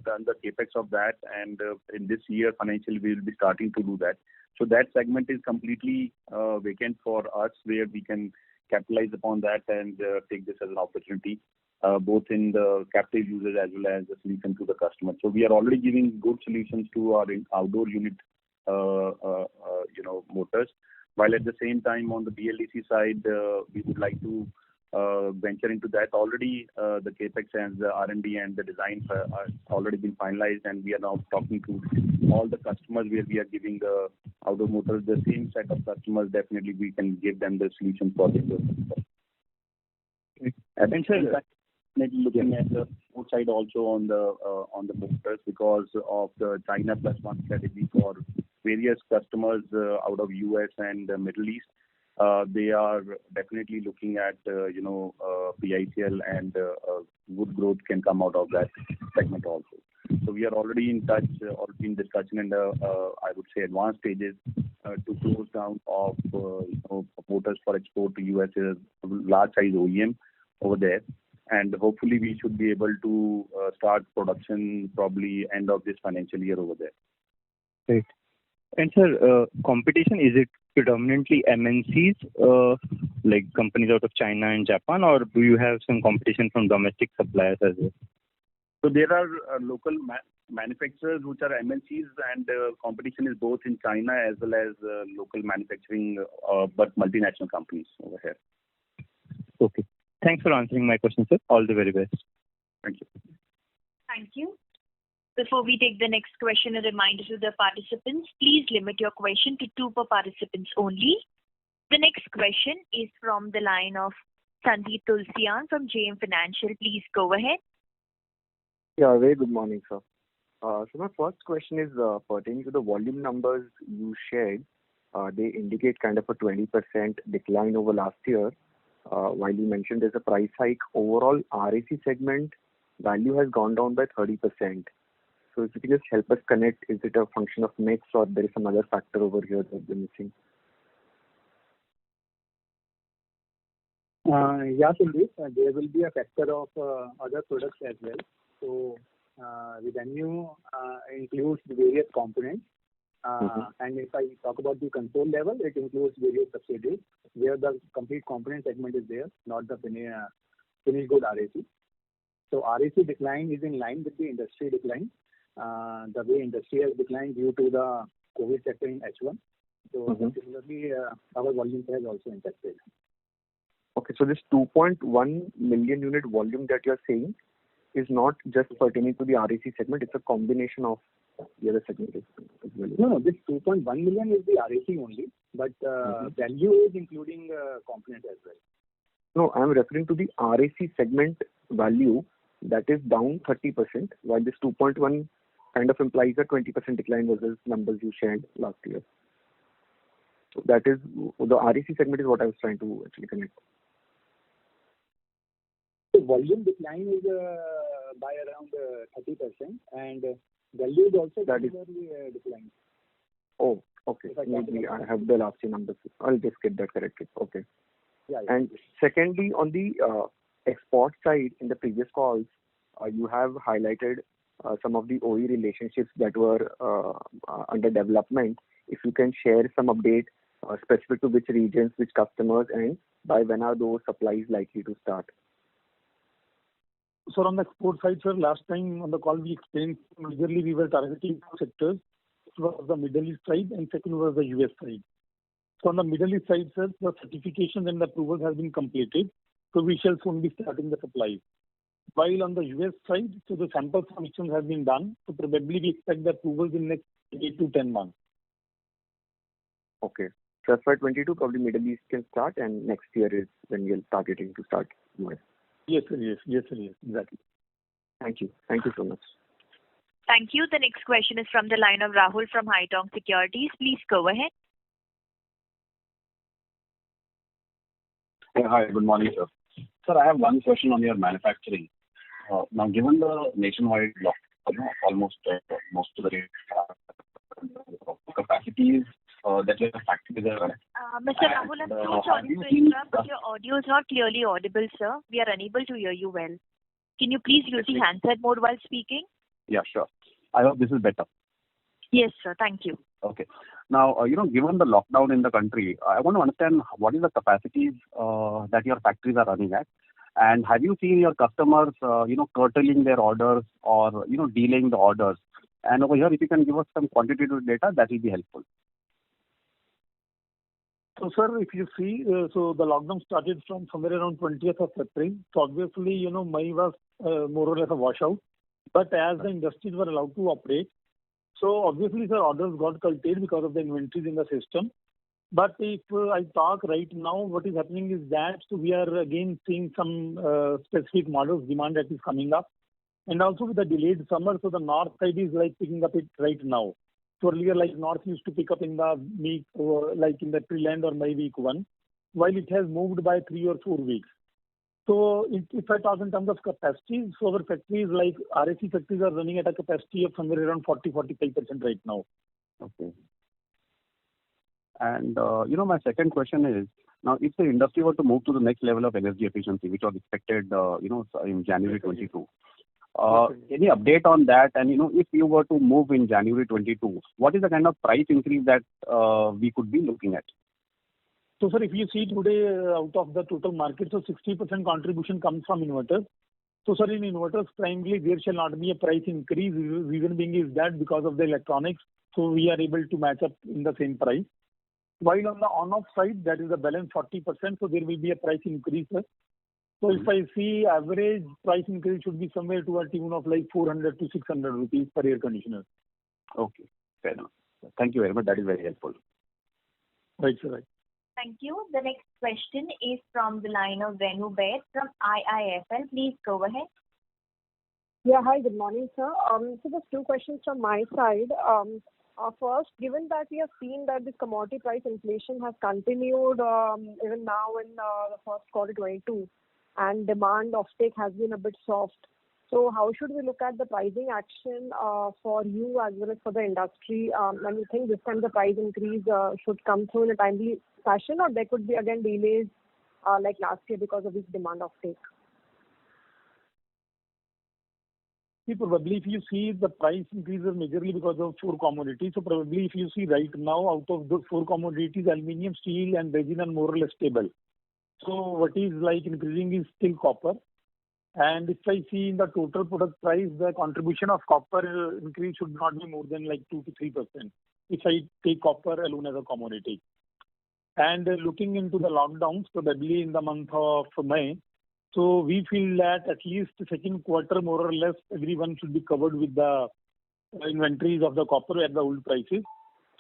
done the capex of that, and in this year financially we will be starting to do that. So that segment is completely vacant for us, where we can capitalize upon that and take this as an opportunity, both in the captive users as well as the solution to the customer. So we are already giving good solutions to our outdoor unit, motors. While at the same time on the BLDC side, we would like to venture into that. Already the capex and the R&D and the design are already been finalized, and we are now talking to all the customers where we are giving the outdoor motors. The same set of customers, definitely we can give them the solution for this. And sir, maybe looking at the outside also on the motors, because of the China Plus One strategy for various customers out of US and the Middle East. They are definitely looking at PICL, and good growth can come out of that segment also. So we are already in touch, already in discussion, and I would say advanced stages to close down of motors for export to US, large size OEM over there, and hopefully we should be able to start production probably end of this financial year over there. Right. And sir, competition, is it predominantly MNCs, like companies out of China and Japan, or do you have some competition from domestic suppliers as well? So there are local manufacturers which are MNCs, and competition is both in China as well as local manufacturing, but multinational companies over here. Okay. Thanks for answering my question, sir. All the very best. Thank you. Thank you. Before we take the next question, a reminder to the participants, please limit your question to 2 per participants only. The next question is from the line of Sandeep Tulsiyan from JM Financial. Please go ahead. Yeah, very good morning, sir. So my first question is pertaining to the volume numbers you shared. They indicate kind of a 20% decline over last year. While you mentioned there's a price hike, overall RAC segment value has gone down by 30%. So if you can just help us connect, is it a function of mix or there is some other factor over here that we're missing? Yeah, Sandeep, there will be a factor of other products as well. So revenue includes various components. And if I talk about the console level, it includes various subsidiaries where the complete component segment is there, not the finished good RAC. So RAC decline is in line with the industry decline. The way industry has declined due to the COVID sector in H1. So similarly, our volume has also impacted. Okay, so this 2.1 million unit volume that you're saying is not just pertaining to the RAC segment, it's a combination of the other segment as well. No, this 2.1 million is the RAC only, but value is including component as well. No, I'm referring to the RAC segment value that is down 30%, while this 2.1 kind of implies a 20% decline versus numbers you shared last year. So that is, the RAC segment is what I was trying to actually connect. The volume decline is by around 30%, and value is also declined. Oh, okay. Maybe I have the last year numbers. I'll just get that corrected. Okay. Yeah. And secondly, on the export side, in the previous calls, you have highlighted some of the OE relationships that were under development. If you can share some update specific to which regions, which customers, and by when are those supplies likely to start? So on the export side, sir, last time on the call we explained majorly we were targeting 2 sectors. First was the Middle East side and second was the US side. So on the Middle East side, sir, the certification and the approvals have been completed. So we shall soon be starting the supplies. While on the US side, so the sample submissions have been done. So probably we expect the approvals in next 8 to 10 months. Okay. So FY22 probably Middle East can start, and next year is when we are targeting to start US. Yes, sir. Yes, exactly. Thank you. Thank you so much. Thank you. The next question is from the line of Rahul from Haitong Securities. Please go ahead. Yeah, hi, good morning, sir. Sir, I have one question on your manufacturing. Now, given the nationwide lockdown, almost most of the capacities that your factories are running. Mr. Rahul, I'm so sorry to interrupt, but your audio is not clearly audible, sir. We are unable to hear you well. Can you please use the handset mode while speaking? Yeah, sure. I hope this is better. Yes, sir. Thank you. Okay. Now, given the lockdown in the country, I want to understand what is the capacities that your factories are running at, and have you seen your customers, curtailing their orders or delaying the orders? And over here, if you can give us some quantitative data, that will be helpful. So, sir, if you see, so the lockdown started from somewhere around 20th of April. So obviously, May was more or less a washout. But as the industries were allowed to operate, so obviously, sir, orders got curtailed because of the inventories in the system. But if I talk right now, what is happening is that so we are again seeing some specific models demand that is coming up. And also with the delayed summer, so the north side is like picking up it right now. So earlier, like north used to pick up in the week, or like in the April end or May week 1, while it has moved by 3 or 4 weeks. So if I talk in terms of capacity, so our factories like RAC factories are running at a capacity of somewhere around 40-45% right now. Okay. And my second question is, now if the industry were to move to the next level of energy efficiency, which was expected, in January 22, any update on that? And if you were to move in January 22, what is the kind of price increase that we could be looking at? So, sir, if you see today out of the total market, so 60% contribution comes from inverters. So, sir, in inverters, primarily there shall not be a price increase. Reason being is that because of the electronics, so we are able to match up in the same price. While on the on-off side, that is the balance 40%, so there will be a price increase, sir. So if I see average price increase should be somewhere to a tune of like 400 to 600 rupees per air conditioner. Okay, fair enough. Thank you very much. That is very helpful. Right, sir. Right. Thank you. The next question is from the line of Renu Baid from IIFL. Please go ahead. Yeah, hi, good morning, sir. So just two questions from my side. First, given that we have seen that this commodity price inflation has continued even now in the first quarter 22, and demand offtake has been a bit soft. So how should we look at the pricing action for you as well as for the industry? And you think this time the price increase should come through in a timely fashion, or there could be again delays like last year because of this demand offtake? See, probably if you see the price increases majorly because of four commodities. So probably if you see right now out of those four commodities, aluminium, steel and resin are more or less stable. So what is like increasing is still copper. And if I see in the total product price, the contribution of copper increase should not be more than like 2 to 3%. If I take copper alone as a commodity. And looking into the lockdowns, probably in the month of May, so we feel that at least the second quarter, more or less, everyone should be covered with the inventories of the copper at the old prices.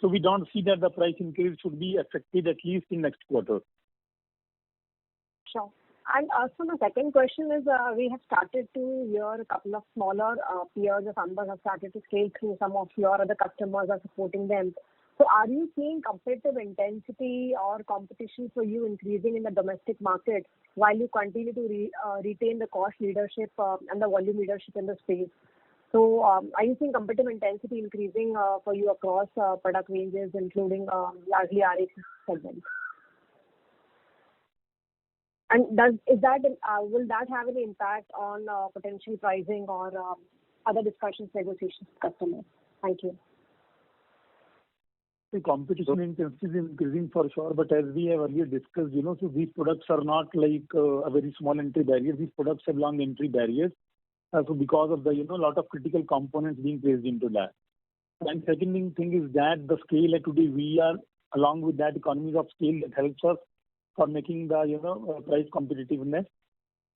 So we don't see that the price increase should be affected at least in next quarter. Sure. And so my second question is, we have started to hear a couple of smaller peers of Amber have started to scale through. Some of your other customers are supporting them. So are you seeing competitive intensity or competition for you increasing in the domestic market while you continue to retain the cost leadership and the volume leadership in the space? So are you seeing competitive intensity increasing for you across product ranges, including largely RAC segments? And will that have any impact on potential pricing or other discussions, negotiations with customers? Thank you. The competition intensity is increasing for sure, but as we have earlier discussed, so these products are not like a very small entry barrier. These products have long entry barriers. So because of the, lot of critical components being placed into that. And second thing is that the scale at today we are, along with that economies of scale that helps us for making the, price competitiveness.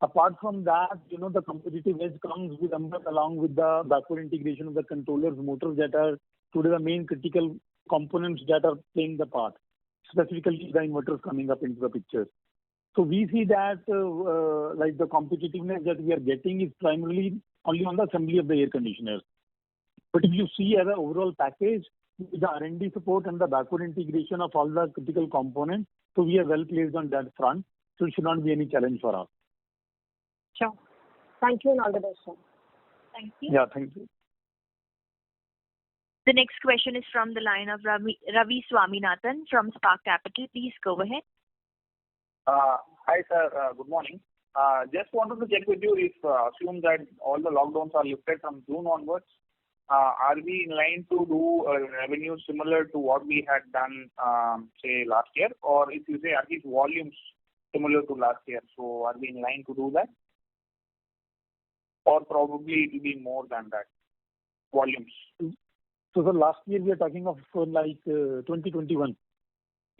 Apart from that, the competitive edge comes with along with the backward integration of the controllers, motors that are today the main critical components that are playing the part, specifically the inverters coming up into the picture. So we see that like the competitiveness that we are getting is primarily only on the assembly of the air conditioners. But if you see as an overall package, with the R&D support and the backward integration of all the critical components, so we are well placed on that front. So it should not be any challenge for us. Sure. Thank you and all the best, sir. Thank you. Yeah, thank you. The next question is from the line of Ravi Swaminathan from Spark Capital. Please go ahead. Hi, sir. Good morning. Just wanted to check with you if assume that all the lockdowns are lifted from June onwards, are we in line to do revenue similar to what we had done, say, last year? Or if you say at least volumes similar to last year, so are we in line to do that? Or probably it will be more than that, volumes? So the last year we are talking of like 2021.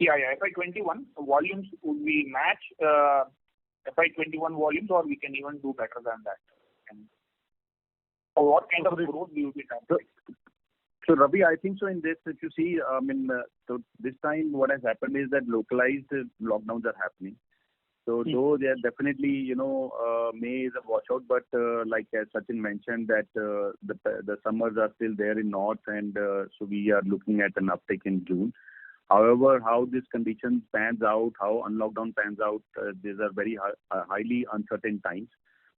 Yeah. FY21 volumes, would we match FY21 volumes, or we can even do better than that? Or what kind of growth we will be targeting? So Ravi, I think so in this, if you see, so this time what has happened is that localized lockdowns are happening. So though they are definitely, May is a washout, but like as Sachin mentioned that the summers are still there in north, and so we are looking at an uptick in June. However, how this condition pans out, how unlockdown pans out, these are very highly uncertain times.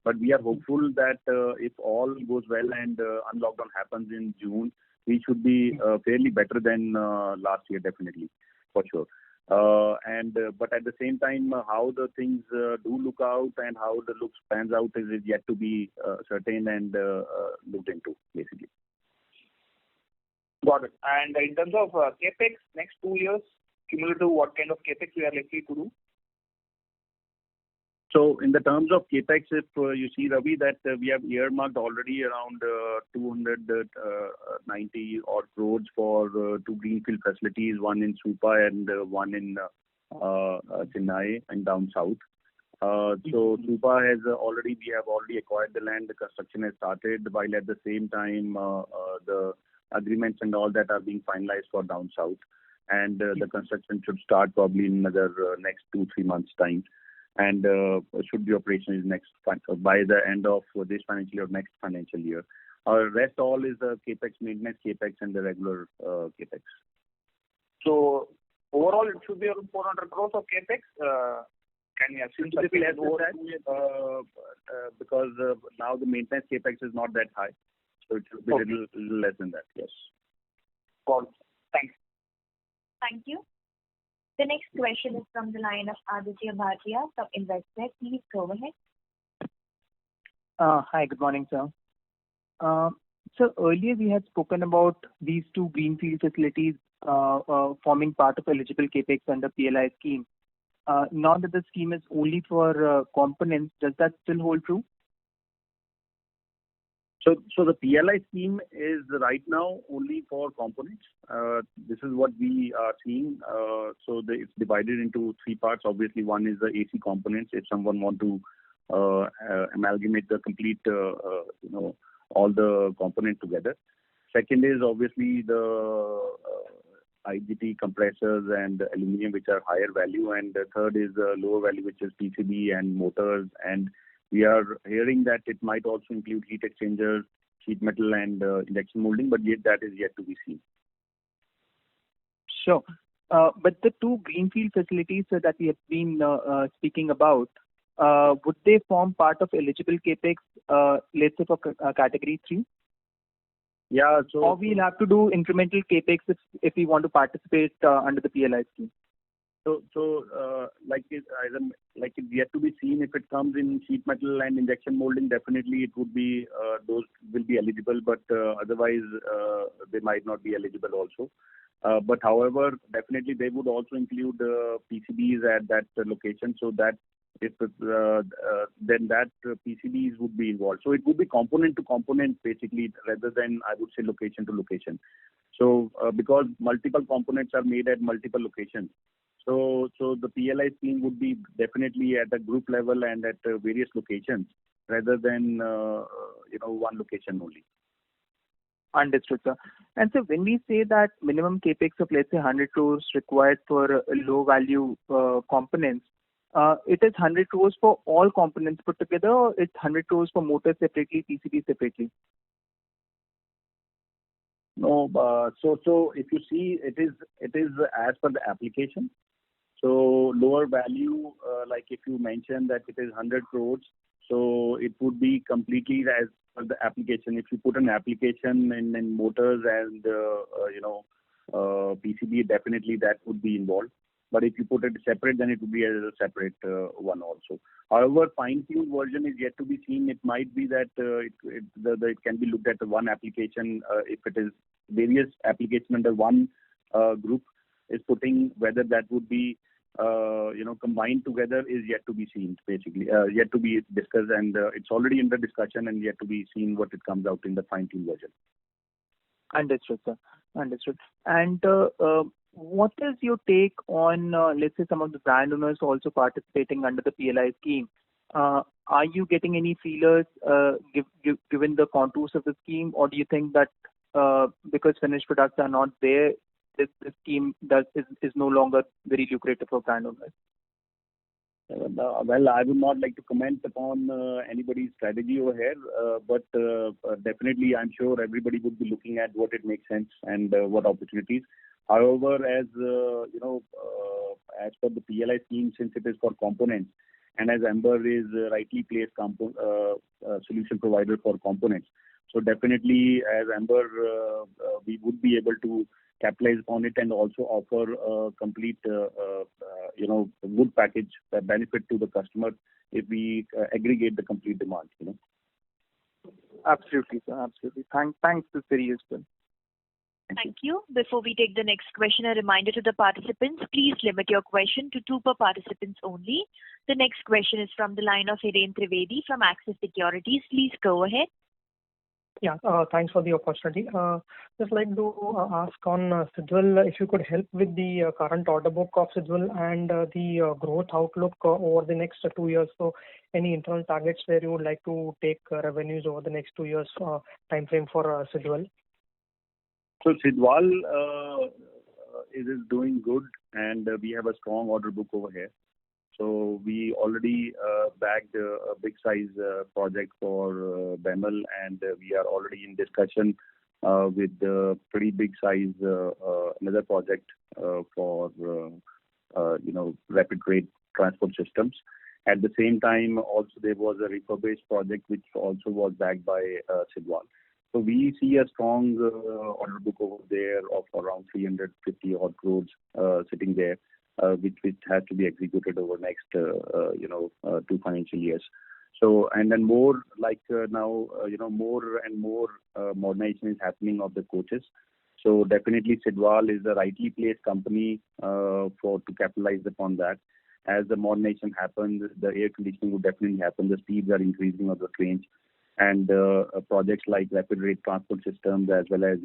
But we are hopeful that if all goes well and unlockdown happens in June, we should be fairly better than last year, definitely, for sure. But at the same time, how the things do look out and how the looks pans out is yet to be certain and looked into, basically. Got it. And in terms of capex, next 2 years, cumulative, what kind of capex we are likely to do? So in the terms of CapEx, if you see, Ravi, that we have earmarked already around 290 odd crores for two greenfield facilities, one in Supa and one in Chennai and down south. So Supa has we have already acquired the land. The construction has started, while at the same time the agreements and all that are being finalized for down south, and the construction should start probably in another next 2-3 months time, and should be operational by the end of this financial year or next financial year. Rest all is the capex, maintenance capex, and the regular capex. So overall, it should be around 400 crores of capex. Can you assume something less than that? Because now the maintenance capex is not that high, so it should be a little less than that. Yes. Got it. Thanks. Thank you. The next question is from the line of Aditya Bhatia from Investec. Please go ahead. Hi, good morning, sir. So earlier we had spoken about these two greenfield facilities forming part of eligible capex under PLI scheme. Now that the scheme is only for components, does that still hold true? So the PLI scheme is right now only for components. This is what we are seeing. So it's divided into three parts. Obviously, one is the AC components. If someone want to amalgamate the complete, all the components together. Second is obviously the IGT compressors and aluminum, which are higher value, and the third is lower value, which is PCB and motors. And we are hearing that it might also include heat exchangers, sheet metal, and injection molding, but yet that is yet to be seen. Sure. But the two greenfield facilities that we have been speaking about, would they form part of eligible capex, let's say for category 3? Yeah. So or we'll have to do incremental capex if we want to participate under the PLI scheme. So like it's yet to be seen if it comes in sheet metal and injection molding. Definitely, it would be those will be eligible, but otherwise they might not be eligible also. But however, definitely they would also include PCBs at that location, so that if then that PCBs would be involved. So it would be component to component basically, rather than I would say location to location. So because multiple components are made at multiple locations. So the PLI scheme would be definitely at a group level and at various locations rather than one location only. Understood, sir. And so when we say that minimum capex of let's say 100 crores required for low value components, it is 100 crores for all components put together, or it's 100 crores for motors separately, PCB separately? No, so if you see, it is as per the application. So lower value, like if you mentioned that it is 100 crores, so it would be completely as per the application. If you put an application in motors and PCB, definitely that would be involved. But if you put it separate, then it would be a separate one also. However, fine-tuned version is yet to be seen. It might be that it can be looked at one application if it is various application under one group is putting, whether that would be combined together is yet to be seen, basically, yet to be discussed, and it's already in the discussion and yet to be seen what it comes out in the fine-tuned version. Understood, sir. Understood. And what is your take on, let's say, some of the brand owners also participating under the PLI scheme? Are you getting any feelers given the contours of the scheme, or do you think that because finished products are not there, this scheme is no longer very lucrative for brand owners? Well, I would not like to comment upon anybody's strategy over here, but definitely I'm sure everybody would be looking at what it makes sense and what opportunities. However, as per the PLI scheme, since it is for components, and as Amber is rightly placed solution provider for components, so definitely as Amber, we would be able to capitalize on it and also offer a complete, good package that benefit to the customer if we aggregate the complete demand. Absolutely, sir. Absolutely. Thanks. This is very useful. Thank you. Before we take the next question, a reminder to the participants, please limit your question to 2 per participants only. The next question is from the line of Hiren Trivedi from Axis Securities. Please go ahead. Yeah, thanks for the opportunity. Just like to ask on Sidwal, if you could help with the current order book of Sidwal and the growth outlook over the next 2 years. So any internal targets where you would like to take revenues over the next 2 years time frame for Sidwal? So Sidwal is doing good, and we have a strong order book over here. So we already bagged a big size project for BEML, and we are already in discussion with the pretty big size another project for rapid rate transport systems. At the same time, also there was a refurbished project which also was backed by Sidwal. So we see a strong order book over there of around 350 odd crores sitting there, which has to be executed over next 2 financial years. So and then more like now more and more modernization is happening of the coaches. So definitely Sidwal is the rightly placed company to capitalize upon that. As the modernization happens, the air conditioning would definitely happen. The speeds are increasing of the trains, and projects like rapid rate transport systems, as well as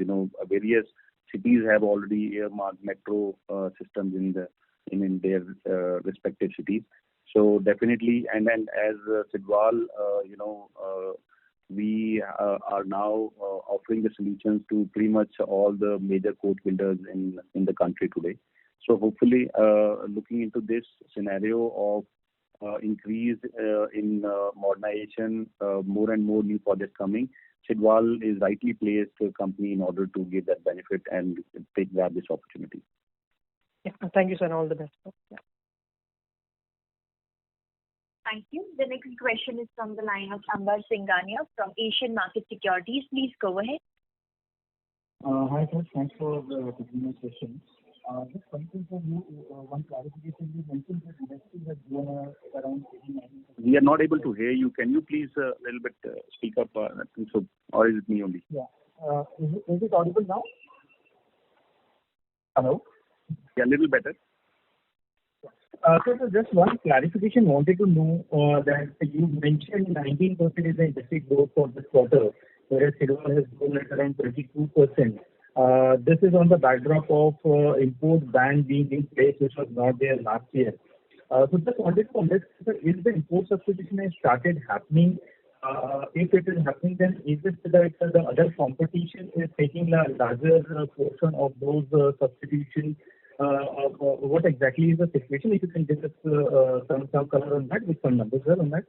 various cities have already earmarked metro systems in their respective cities. So definitely, and then as Sidwal, we are now offering the solutions to pretty much all the major coach builders in the country today. So hopefully, looking into this scenario of increase in modernization, more and more new projects coming, Sidwal is rightly placed company in order to give that benefit and grab this opportunity. Yeah, thank you, sir, and all the best. Yeah. Thank you. The next question is from the line of Ambar Singhania from Asian Market Securities. Please go ahead. Hi, sir. Thanks for taking my question. Just one clarification. You mentioned that industry has grown around 89%. We are not able to hear you. Can you please a little bit speak up? I think so, or is it me only? Yeah. Is it audible now? Hello? Yeah, a little better. So just one clarification. Wanted to know that you mentioned 19% is the industry growth for this quarter, whereas Sidwal has grown at around 22%. This is on the backdrop of import ban being in place, which was not there last year. So just wanted to understand, is the import substitution has started happening? If it is happening, then is it that the other competition is taking a larger portion of those substitutions? What exactly is the situation? If you can give us some color on that with some numbers on that.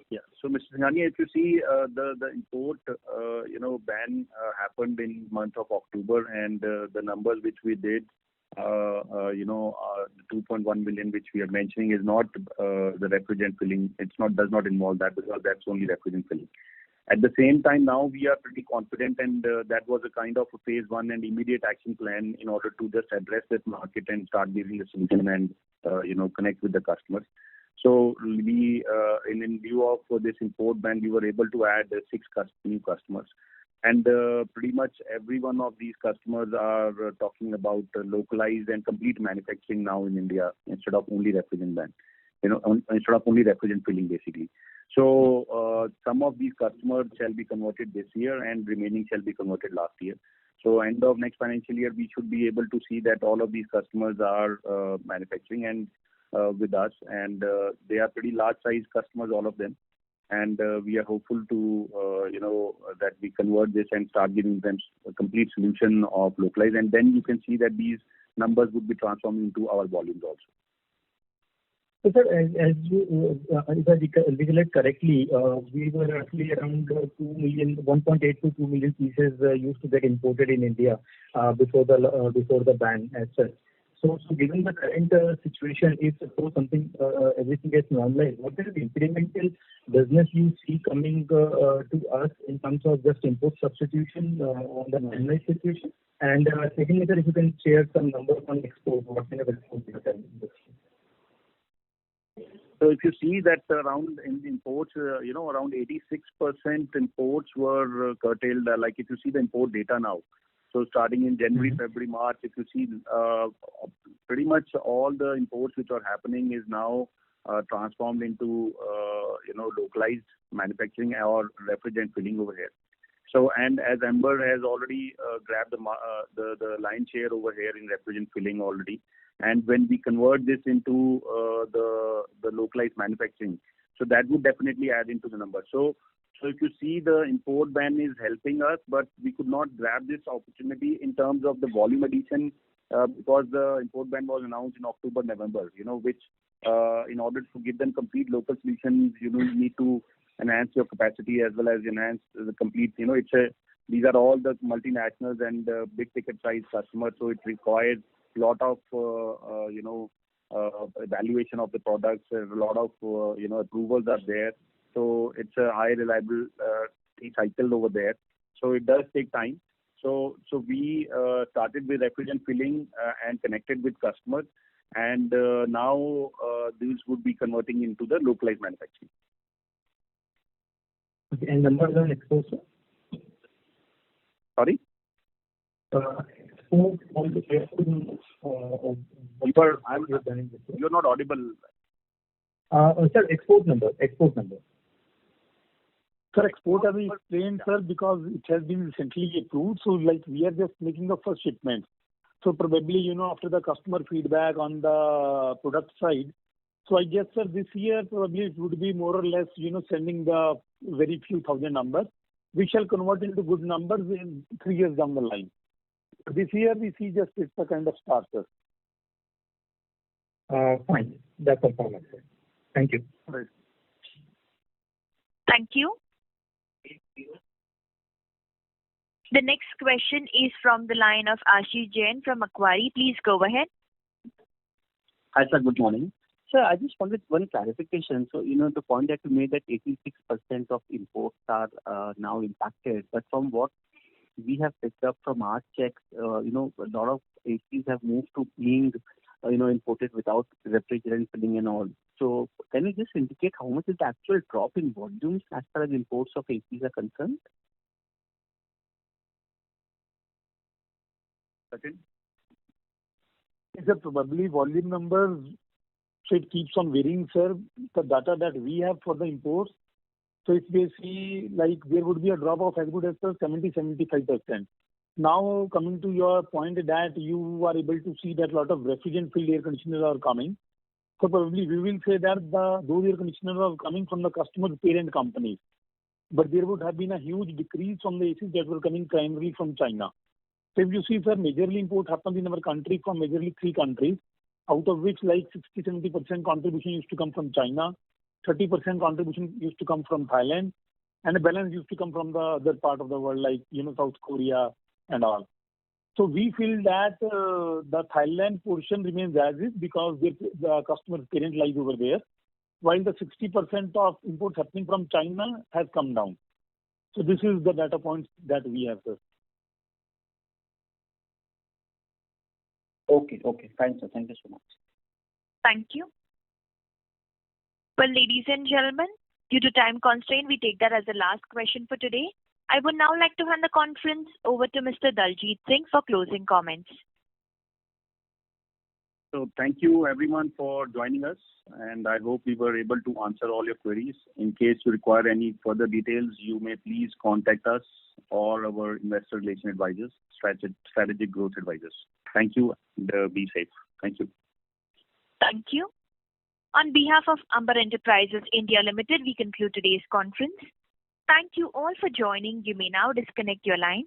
Yeah. So, Mr. Singhania, if you see the import, ban happened in month of October, and the numbers which we did, the 2.1 million which we are mentioning is not the refrigerant filling. Does not involve that, because that's only refrigerant filling. At the same time, now we are pretty confident, and that was a kind of a phase 1 and immediate action plan in order to just address that market and start giving the solution and connect with the customers. So we, in view of this import ban, we were able to add 6 new customers. And pretty much every one of these customers are talking about localized and complete manufacturing now in India instead of only refrigerant ban, instead of only refrigerant filling basically. So some of these customers shall be converted this year, and remaining shall be converted last year. So end of next financial year, we should be able to see that all of these customers are manufacturing and with us, and they are pretty large size customers, all of them. And we are hopeful to that we convert this and start giving them a complete solution of localized, and then you can see that these numbers would be transforming into our volumes also. So, sir, as you, if I recollect correctly, we were actually around 1.8 to 2 million pieces used to get imported in India before the ban as such. So given the current situation, if suppose everything gets normalized, what is the incremental business you see coming to us in terms of just import substitution on the normalized situation? And secondly, sir, if you can share some numbers on export, what kind of export you have done in this? So if you see that around in imports, around 86% imports were curtailed. Like if you see the import data now, So starting in January, February, March, if you see, pretty much all the imports which are happening is now transformed into localized manufacturing or refrigerant filling over here. So, and as Amber has already grabbed the lion's share over here in refrigerant filling already, and when we convert this into the localized manufacturing, so that would definitely add into the number. So if you see, the import ban is helping us, but we could not grab this opportunity in terms of the volume addition because the import ban was announced in October, November, which in order to give them complete local solutions, you need to enhance your capacity as well as enhance the complete, these are all the multinationals and big ticket size customers, so it requires a lot of, evaluation of the products, a lot of, approvals are there. So it's a high reliable cycle over there. So it does take time. So we started with refrigerant filling and connected with customers, and now these would be converting into the localized manufacturing. Okay, and numbers on exports, sir? Sorry? Export on the You're not audible. Sir, export number. Sir, export has been explained, sir, because it has been recently approved. So, we are just making the first shipment. So, probably, after the customer feedback on the product side, so I guess, sir, this year probably it would be more or less, sending the very few thousand numbers. We shall convert into good numbers in 3 years down the line. This year we see just it's a kind of starter. Fine. That's all from my side. Thank you. Right. Thank you. The next question is from the line of Ashish Jain from Macquarie. Please go ahead. Hi, sir. Good morning. Sir, I just wanted one clarification. So, the point that you made that 86% of imports are now impacted. But from what we have picked up from our checks, a lot of ACs have moved to being, imported without refrigerant filling and all. So, can you just indicate how much is the actual drop in volumes as far as imports of ACs are concerned? Second. Is it probably volume numbers? So it keeps on varying, sir. The data that we have for the imports, so it's basically there would be a drop of as good as 70-75%. Now coming to your point that you are able to see that a lot of refrigerant filled air conditioners are coming. So probably we will say that those air conditioners are coming from the customer's parent companies. But there would have been a huge decrease from the ACs that were coming primarily from China. So if you see, sir, majorly import happens in our country from majorly 3 countries, out of which 60-70% contribution used to come from China, 30% contribution used to come from Thailand, and the balance used to come from the other part of the world South Korea and all. So we feel that the Thailand portion remains as is because the customer's parent lies over there, while the 60% of imports happening from China has come down. So this is the data points that we have, sir. Okay. Fine, sir. Thank you so much. Thank you. Well, ladies and gentlemen, due to time constraint, we take that as the last question for today. I would now like to hand the conference over to Mr. Daljit Singh for closing comments. So thank you everyone for joining us, and I hope we were able to answer all your queries. In case you require any further details, you may please contact us or our investor relation advisors, strategic growth advisors. Thank you, and be safe. Thank you. Thank you. On behalf of Amber Enterprises India Limited, we conclude today's conference. Thank you all for joining. You may now disconnect your lines.